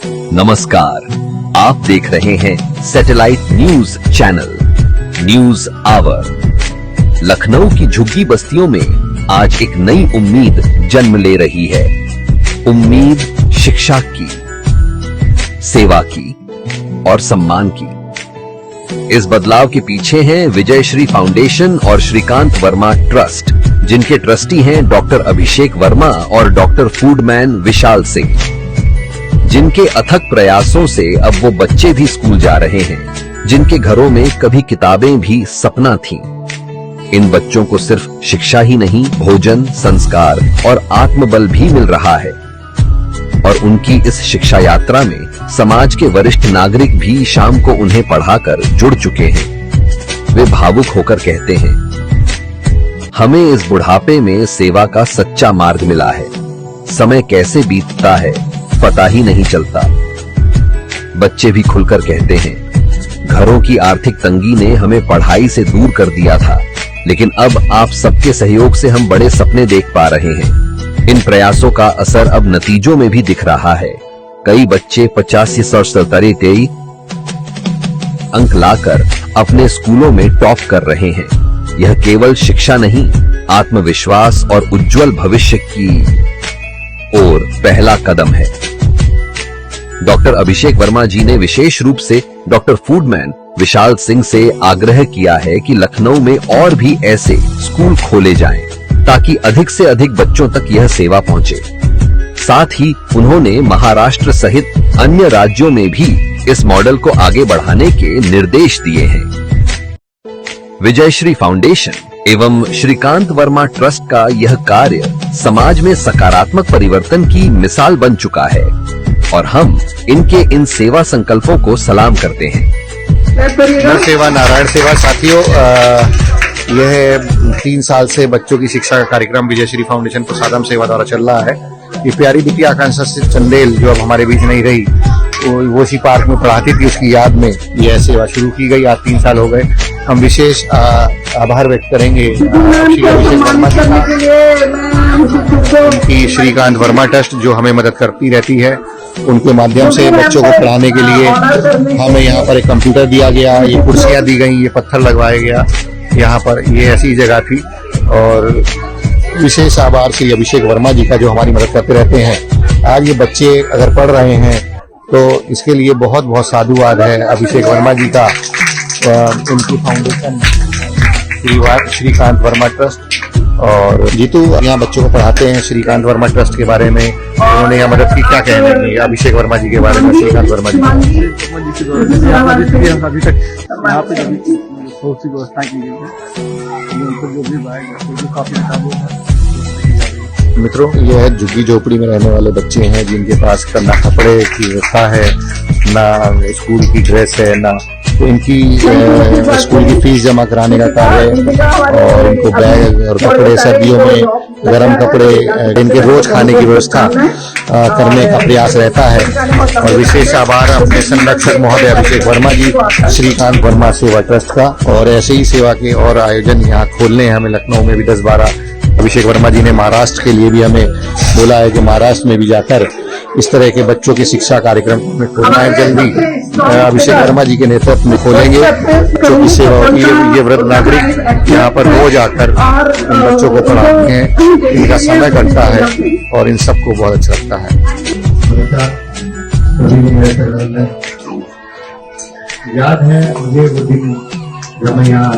नमस्कार, आप देख रहे हैं satellite news channel news hour. Lucknow की झुग्गी बस्तियों में आज एक नई उम्मीद जन्म ले रही है। उम्मीद शिक्षा की, सेवा की और सम्मान की। इस बदलाव के पीछे है विजय श्री फाउंडेशन और श्रीकांत वर्मा ट्रस्ट, जिनके ट्रस्टी हैं डॉक्टर अभिषेक वर्मा और डॉक्टर फूडमैन विशाल सिंह। जिनके अथक प्रयासों से अब वो बच्चे भी स्कूल जा रहे हैं, जिनके घरों में कभी किताबें भी सपना थीं। इन बच्चों को सिर्फ शिक्षा ही नहीं, भोजन, संस्कार और आत्मबल भी मिल रहा है। और उनकी इस शिक्षा यात्रा में समाज के वरिष्ठ नागरिक भी शाम को उन्हें पढ़ाकर जुड़ चुके हैं। वे भावुक होकर कहते हैं, हमें इस बुढ़ापे में सेवा का सच्चा मार्ग मिला है। समय कैसे बीतता है पता ही नहीं चलता। बच्चे भी खुलकर कहते हैं, घरों की आर्थिक तंगी ने हमें पढ़ाई से दूर कर दिया था, लेकिन अब आप सबके सहयोग से हम बड़े सपने देख पा रहे हैं। इन प्रयासों का असर अब नतीजों में भी दिख रहा है। कई बच्चे 85-70 अंक लाकर अपने स्कूलों में टॉप कर रहे हैं। यह केवल शिक्षा नहीं, आत्मविश्वास और उज्जवल भविष्य की ओर पहला कदम है। डॉक्टर अभिषेक वर्मा जी ने विशेष रूप से डॉक्टर फूडमैन विशाल सिंह से आग्रह किया है कि लखनऊ में और भी ऐसे स्कूल खोले जाएं, ताकि अधिक से अधिक बच्चों तक यह सेवा पहुंचे। साथ ही उन्होंने महाराष्ट्र सहित अन्य राज्यों में भी इस मॉडल को आगे बढ़ाने के निर्देश दिए हैं। विजयश्री फाउंडेशन एवं श्रीकांत वर्मा ट्रस्ट का यह कार्य समाज में सकारात्मक परिवर्तन की मिसाल बन चुका है और हम इनके इन सेवा संकल्पों को सलाम करते हैं। नर सेवा नारायण सेवा। साथियों, यह 3 साल से बच्चों की शिक्षा का कार्यक्रम विजयश्री फाउंडेशन प्रसादम सेवा द्वारा चल रहा है। ये प्यारी बिटिया आकांक्षा चंदेल जो अब हमारे बीच नहीं रही, वो इसी पार्क में पढ़ाती थी, उसकी याद में यह सेवा शुरू की गई। आज 3 साल हो गए। हम विशेष आभार व्यक्त करेंगे श्री अभिषेक वर्मा जी का, उनकी श्रीकांत वर्मा ट्रस्ट जो हमें मदद करती रहती है। उनके माध्यम से बच्चों को पढ़ाने के लिए हमें यहाँ पर एक कंप्यूटर दिया गया, ये कुर्सियाँ दी गई, ये पत्थर लगवाया गया। यहाँ पर ये ऐसी जगह थी। और विशेष आभार श्री अभिषेक वर्मा जी का जो हमारी मदद करते रहते हैं। आज ये बच्चे अगर पढ़ रहे हैं तो इसके लिए बहुत बहुत साधुवाद है अभिषेक वर्मा जी का, उनकी फाउंडेशन श्रीकांत वर्मा ट्रस्ट। और जीतू यहाँ बच्चों को पढ़ाते हैं श्रीकांत वर्मा ट्रस्ट के बारे में। उन्होंने यहाँ मदद की, क्या कहने की अभिषेक वर्मा जी के बारे में? श्रीकांत वर्मा जी अभी तक यहाँ पे बहुत सी व्यवस्था की गई है। मित्रों, यह झुग्गी झोपड़ी में रहने वाले बच्चे हैं जिनके पास ना कपड़े की व्यवस्था है, ना स्कूल की ड्रेस है, ना तो इनकी स्कूल की फीस जमा कराने का कार्य और इनको बैग और कपड़े, सर्दियों में गर्म कपड़े, इनके रोज खाने की व्यवस्था करने का प्रयास रहता है। और विशेष आभार अपने संरक्षक महोदय अभिषेक वर्मा जी, श्रीकांत वर्मा सेवा ट्रस्ट का। और ऐसे ही सेवा के और आयोजन यहाँ खोलने हैं हमें लखनऊ में भी 10-12। अभिषेक वर्मा जी ने महाराष्ट्र के लिए भी हमें बोला है कि महाराष्ट्र में भी जाकर इस तरह के बच्चों की शिक्षा कार्यक्रम में खोलना है। जल्दी अभिषेक वर्मा जी के नेतृत्व में खोलेंगे, जो की सेवा होती है। ये वृद्ध नागरिक यहाँ पर रोज आकर इन बच्चों को पढ़ाते हैं, इनका समय कटता है और इन सबको बहुत अच्छा लगता है। याद है मुझे वो दिन जब मैं यहाँ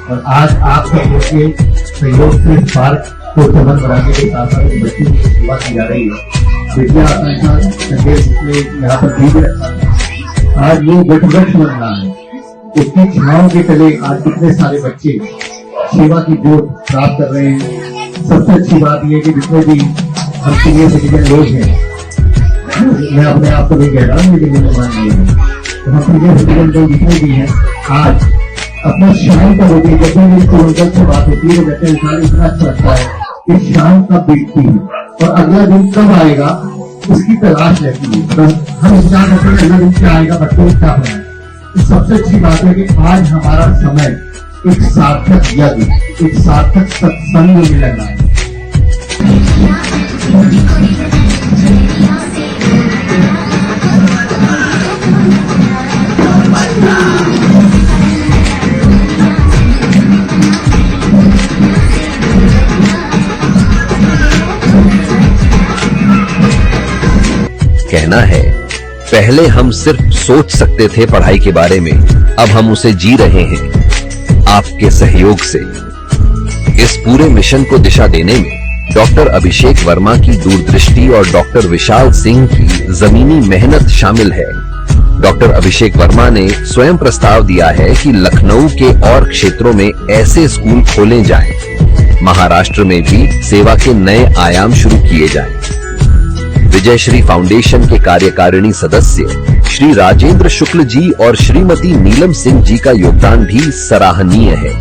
और आज आप सब के सहयोग से इस पार्क को संबंध बनाने के साथ साथ बच्चों की सेवा की जा रही है। यहाँ पर बीज रखा है, आज ये वृक्ष बन रहा है। उसकी छांव के तले आज कितने सारे बच्चे सेवा की जोत प्राप्त कर रहे हैं। सबसे अच्छी बात यह कि जितने भी हम सीनियर सिटीजन लोग हैं, मैं अपने आप को नहीं कह रहा हूँ, लेकिन मुझे मान लिया है, तो हम सीनियर सिटीजन लोग जितने भी हैं आज अपना शाम का होती है। जब भी इसको अंकल से बात होती है, कहते हैं इतना अच्छा लगता है कि शाम कब बीतती है और अगला दिन कब आएगा उसकी तलाश रहती है। तो हम इंतजार करते हैं अगला दिन क्या आएगा, बच्चों को क्या बनाए। तो सबसे अच्छी बात है कि आज हमारा समय एक सार्थक यज्ञ, एक सार्थक सत्संग में लगा है। कहना है, पहले हम सिर्फ सोच सकते थे पढ़ाई के बारे में, अब हम उसे जी रहे हैं आपके सहयोग से। इस पूरे मिशन को दिशा देने में डॉक्टर अभिषेक वर्मा की दूरदृष्टि और डॉक्टर विशाल सिंह की जमीनी मेहनत शामिल है। डॉक्टर अभिषेक वर्मा ने स्वयं प्रस्ताव दिया है कि लखनऊ के और क्षेत्रों में ऐसे स्कूल खोले जाएं। महाराष्ट्र में भी सेवा के नए आयाम शुरू किए जाएं। विजयश्री फाउंडेशन के कार्यकारिणी सदस्य श्री राजेंद्र शुक्ल जी और श्रीमती नीलम सिंह जी का योगदान भी सराहनीय है।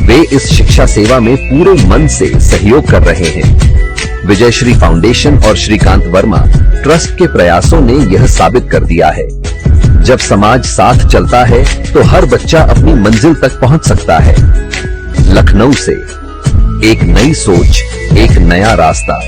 वे इस शिक्षा सेवा में पूरे मन से सहयोग कर रहे हैं। विजयश्री फाउंडेशन और श्रीकांत वर्मा ट्रस्ट के प्रयासों ने यह साबित कर दिया है, जब समाज साथ चलता है तो हर बच्चा अपनी मंजिल तक पहुंच सकता है। लखनऊ से एक नई सोच, एक नया रास्ता।